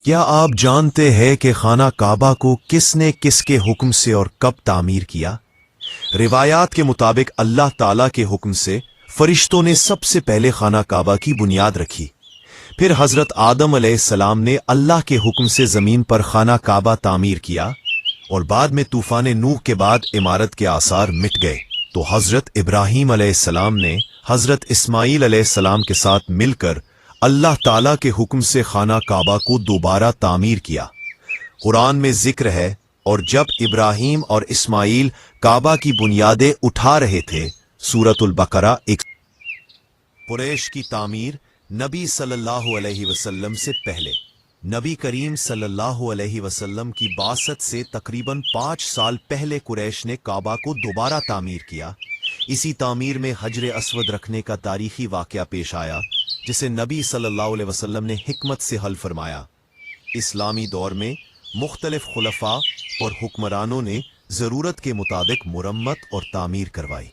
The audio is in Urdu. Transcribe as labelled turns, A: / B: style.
A: کیا آپ جانتے ہیں کہ خانہ کعبہ کو کس نے کس کے حکم سے اور کب تعمیر کیا؟ روایات کے مطابق اللہ تعالیٰ کے حکم سے فرشتوں نے سب سے پہلے خانہ کعبہ کی بنیاد رکھی، پھر حضرت آدم علیہ السلام نے اللہ کے حکم سے زمین پر خانہ کعبہ تعمیر کیا، اور بعد میں طوفان نوح کے بعد عمارت کے آثار مٹ گئے تو حضرت ابراہیم علیہ السلام نے حضرت اسماعیل علیہ السلام کے ساتھ مل کر اللہ تعالیٰ کے حکم سے خانہ کعبہ کو دوبارہ تعمیر کیا۔ قرآن میں ذکر ہے، اور جب ابراہیم اور اسماعیل کعبہ کی بنیادیں اٹھا رہے تھے، سورۃ البقرہ۔ قریش کی تعمیر نبی صلی اللہ علیہ وسلم سے پہلے، نبی کریم صلی اللہ علیہ وسلم کی بعثت سے تقریباً 5 سال پہلے قریش نے کعبہ کو دوبارہ تعمیر کیا۔ اسی تعمیر میں حجر اسود رکھنے کا تاریخی واقعہ پیش آیا، جسے نبی صلی اللہ علیہ وسلم نے حکمت سے حل فرمایا۔ اسلامی دور میں مختلف خلفاء اور حکمرانوں نے ضرورت کے مطابق مرمت اور تعمیر کروائی۔